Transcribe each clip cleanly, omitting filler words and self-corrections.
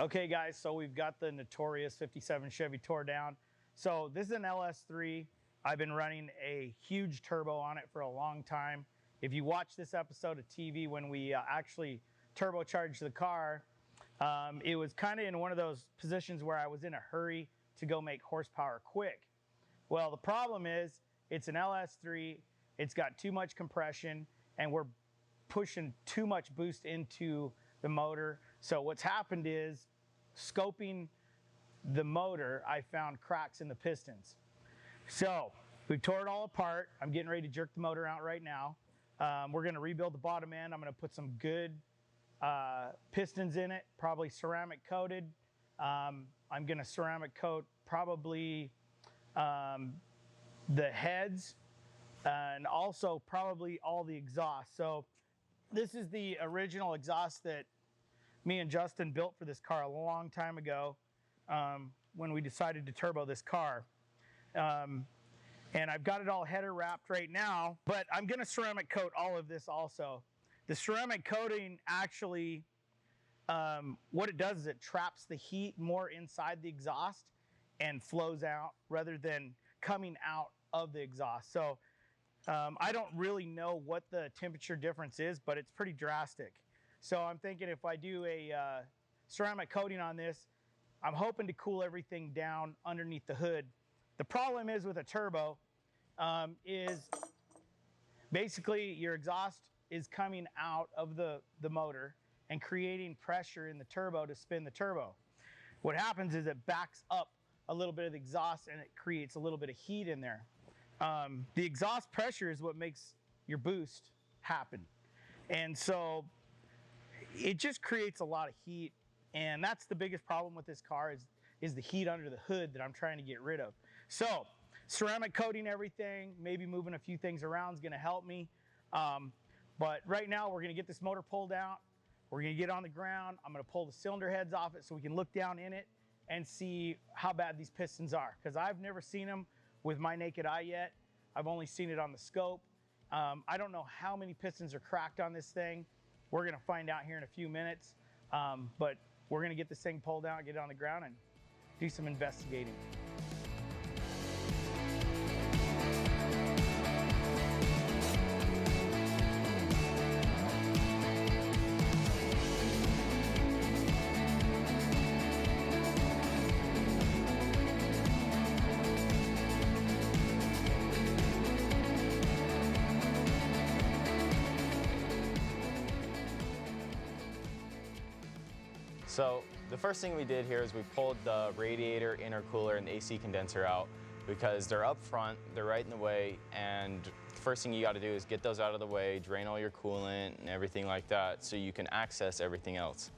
Okay guys, so we've got the notorious 57 Chevy tore down. So this is an LS3. I've been running a huge turbo on it for a long time. If you watch this episode of TV when we actually turbocharged the car, it was kind of in one of those positions where I was in a hurry to go make horsepower quick. Well, the problem is it's an LS3, it's got too much compression, and we're pushing too much boost into the motor. So what's happened is, scoping the motor, I found cracks in the pistons. So we tore it all apart. I'm getting ready to jerk the motor out right now. We're gonna rebuild the bottom end. I'm gonna put some good pistons in it, probably ceramic coated. I'm gonna ceramic coat probably the heads and also probably all the exhaust. So this is the original exhaust that me and Justin built for this car a long time ago when we decided to turbo this car. And I've got it all header wrapped right now, but I'm gonna ceramic coat all of this also. The ceramic coating actually, what it does is it traps the heat more inside the exhaust and flows out rather than coming out of the exhaust. So I don't really know what the temperature difference is, but it's pretty drastic. So I'm thinking if I do a ceramic coating on this, I'm hoping to cool everything down underneath the hood. The problem is with a turbo is basically your exhaust is coming out of the motor and creating pressure in the turbo to spin the turbo. What happens is it backs up a little bit of the exhaust and it creates a little bit of heat in there. The exhaust pressure is what makes your boost happen. And so it just creates a lot of heat, and that's the biggest problem with this car is the heat under the hood that I'm trying to get rid of. So ceramic coating everything, maybe moving a few things around is gonna help me. But right now we're gonna get this motor pulled out. We're gonna get on the ground. I'm gonna pull the cylinder heads off it so we can look down in it and see how bad these pistons are. Because I've never seen them with my naked eye yet. I've only seen it on the scope. I don't know how many pistons are cracked on this thing. We're gonna find out here in a few minutes, but we're gonna get this thing pulled out, get it on the ground, and do some investigating. So the first thing we did here is we pulled the radiator, intercooler, and the AC condenser out because they're up front, they're right in the way, and the first thing you got to do is get those out of the way, drain all your coolant and everything like that so you can access everything else.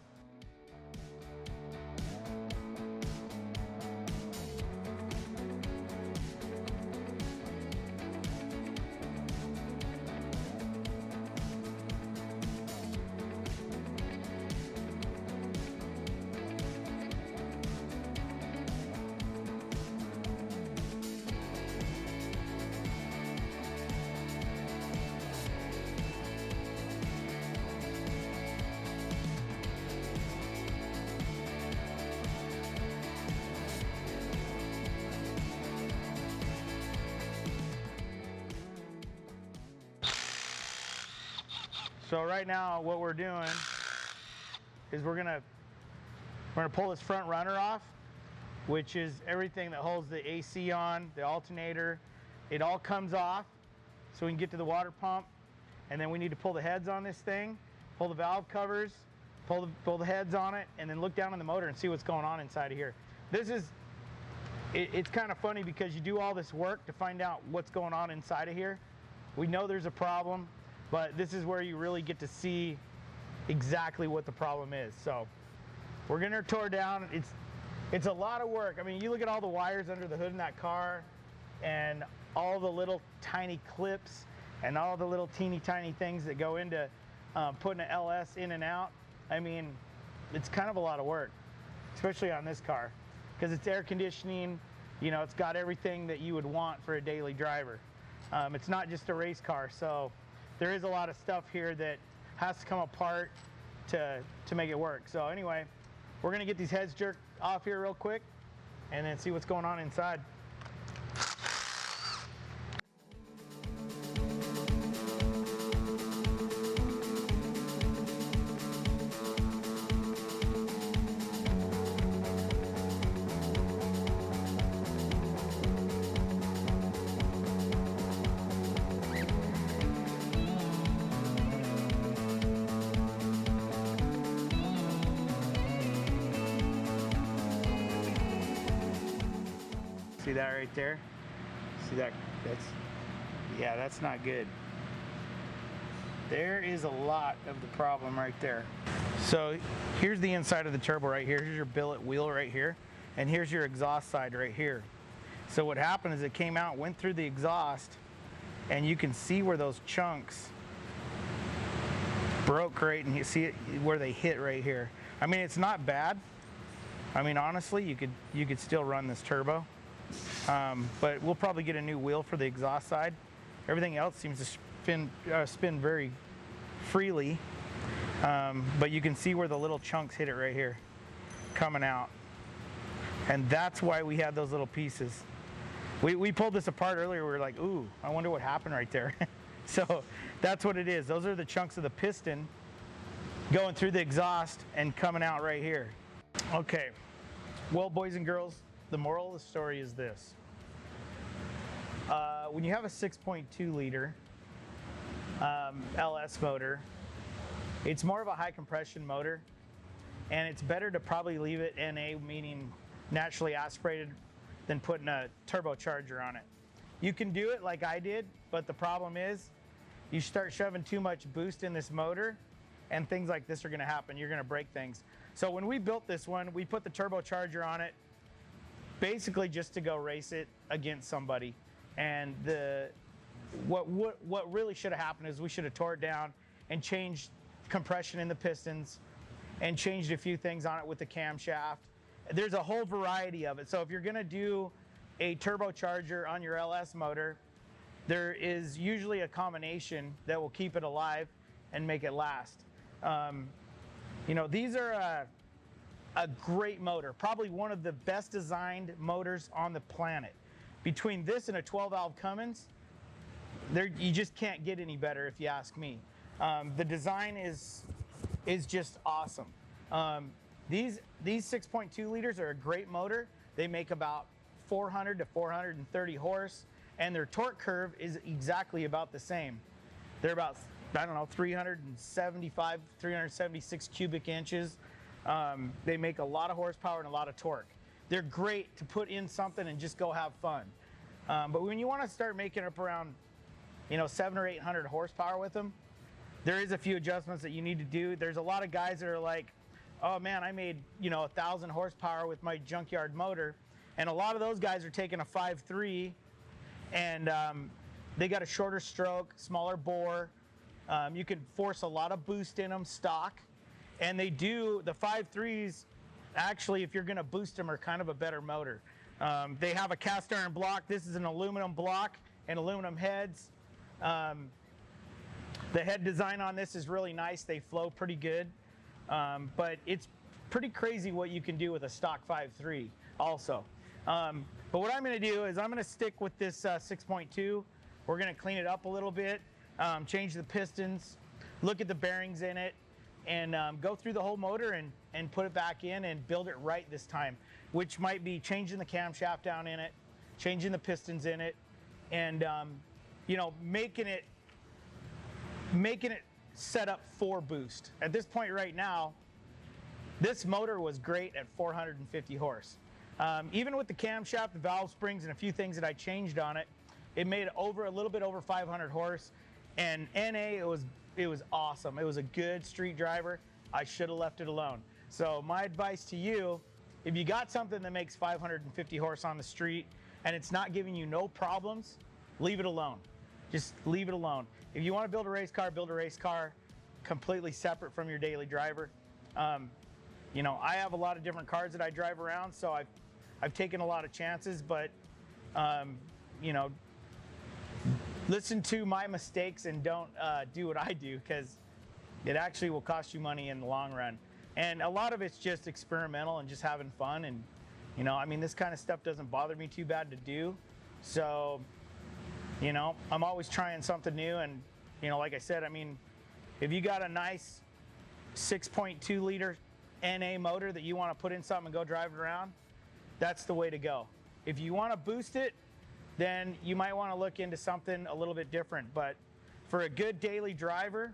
So right now what we're doing is we're gonna pull this front runner off, which is everything that holds the AC on, the alternator. It all comes off so we can get to the water pump, and then we need to pull the heads on this thing, pull the valve covers, pull the heads on it, and then look down on the motor and see what's going on inside of here. It's kind of funny because you do all this work to find out what's going on inside of here. We know there's a problem, but this is where you really get to see exactly what the problem is. So we're gonna tore down. It's a lot of work. I mean, you look at all the wires under the hood in that car and all the little tiny clips and all the little teeny tiny things that go into putting an LS in and out. I mean, it's kind of a lot of work, especially on this car, because it's air conditioning, you know, it's got everything that you would want for a daily driver. It's not just a race car, so there is a lot of stuff here that has to come apart to make it work. So anyway, We're gonna get these heads jerked off here real quick and then see what's going on inside. See that right there? See that? That's not good. There is a lot of the problem right there. So here's the inside of the turbo right here. Here's your billet wheel right here. And here's your exhaust side right here. So what happened is it came out, went through the exhaust, and you can see where those chunks broke right, and you see it where they hit right here. I mean, it's not bad. I mean, honestly, you could still run this turbo. But we'll probably get a new wheel for the exhaust side. Everything else seems to spin very freely, but you can see where the little chunks hit it right here, coming out. And that's why we had those little pieces. We pulled this apart earlier. We were like, ooh, I wonder what happened right there. So that's what it is. Those are the chunks of the piston going through the exhaust and coming out right here. Okay, well, boys and girls, the moral of the story is this. When you have a 6.2 liter LS motor, it's more of a high compression motor, and it's better to probably leave it NA, meaning naturally aspirated, than putting a turbocharger on it. You can do it like I did, but the problem is you start shoving too much boost in this motor and things like this are gonna happen. You're gonna break things. So when we built this one, we put the turbocharger on it basically just to go race it against somebody. And what really should have happened is we should have tore it down and changed compression in the pistons and changed a few things on it with the camshaft. There's a whole variety of it. So if you're gonna do a turbocharger on your LS motor, there is usually a combination that will keep it alive and make it last. You know, these are a great motor, probably one of the best designed motors on the planet. Between this and a 12-valve Cummins, you just can't get any better if you ask me. The design is just awesome. These 6.2 liters are a great motor. They make about 400 to 430 horse, and their torque curve is exactly about the same. They're about, I don't know, 375, 376 cubic inches. They make a lot of horsepower and a lot of torque. They're great to put in something and just go have fun. But when you want to start making up around, you know, 700 or 800 horsepower with them, there is a few adjustments that you need to do. There's a lot of guys that are like, oh man, I made, you know, 1,000 horsepower with my junkyard motor. And a lot of those guys are taking a 5.3 and they got a shorter stroke, smaller bore. You can force a lot of boost in them stock. And they do, the 5.3s, actually, if you're gonna boost them, are kind of a better motor. They have a cast iron block. This is an aluminum block and aluminum heads. The head design on this is really nice. They flow pretty good. But it's pretty crazy what you can do with a stock 5.3 also. But what I'm gonna do is I'm gonna stick with this 6.2. We're gonna clean it up a little bit, change the pistons, look at the bearings in it, and go through the whole motor and put it back in and build it right this time, which might be changing the camshaft down in it, changing the pistons in it, and you know, making it set up for boost. At this point right now, this motor was great at 450 horse. Even with the camshaft, the valve springs, and a few things that I changed on it, it made it over a little bit over 500 horse. And NA, it was awesome. It was a good street driver. I should have left it alone. So my advice to you, if you got something that makes 550 horse on the street and it's not giving you no problems, leave it alone. Just leave it alone. If you want to build a race car completely separate from your daily driver. You know, I have a lot of different cars that I drive around, so I've taken a lot of chances, but you know, listen to my mistakes and don't do what I do, because it actually will cost you money in the long run. And a lot of it's just experimental and just having fun. And, you know, I mean, this kind of stuff doesn't bother me too bad to do. So, you know, I'm always trying something new. And, you know, like I said, I mean, if you got a nice 6.2 liter NA motor that you want to put in something and go drive it around, that's the way to go. If you want to boost it, then you might want to look into something a little bit different. But for a good daily driver,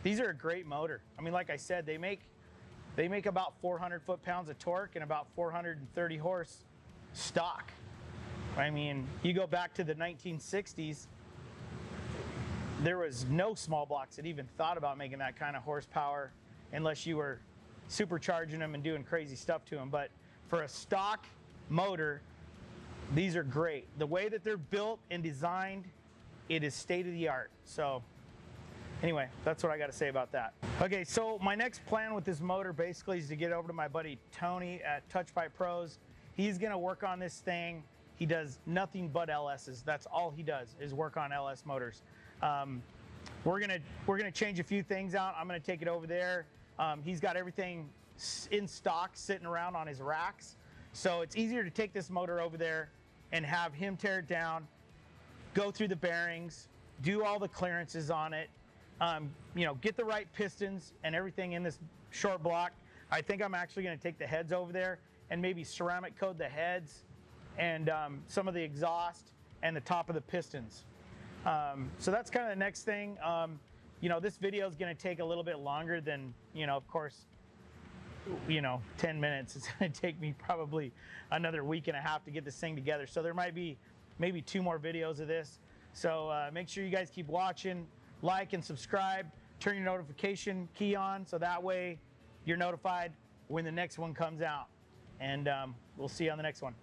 these are a great motor. I mean, like I said, they make about 400 foot-pounds of torque and about 430 horse stock. I mean, you go back to the 1960s, there was no small blocks that even thought about making that kind of horsepower unless you were supercharging them and doing crazy stuff to them. But for a stock motor, these are great. The way that they're built and designed, it is state of the art. So anyway, that's what I got to say about that. Okay, so my next plan with this motor basically is to get over to my buddy Tony at Touch by Pros. He's going to work on this thing. He does nothing but LS's. That's all he does is work on LS motors. We're gonna change a few things out. I'm gonna take it over there. He's got everything in stock sitting around on his racks, so it's easier to take this motor over there and have him tear it down, go through the bearings, do all the clearances on it, you know, get the right pistons and everything in this short block. I think I'm actually going to take the heads over there and maybe ceramic coat the heads and some of the exhaust and the top of the pistons. So that's kind of the next thing. You know, this video is going to take a little bit longer than, you know, of course, you know, 10 minutes. It's going to take me probably another week and a half to get this thing together. So there might be maybe 2 more videos of this. So make sure you guys keep watching, like and subscribe, turn your notification key on so that way you're notified when the next one comes out. And we'll see you on the next one.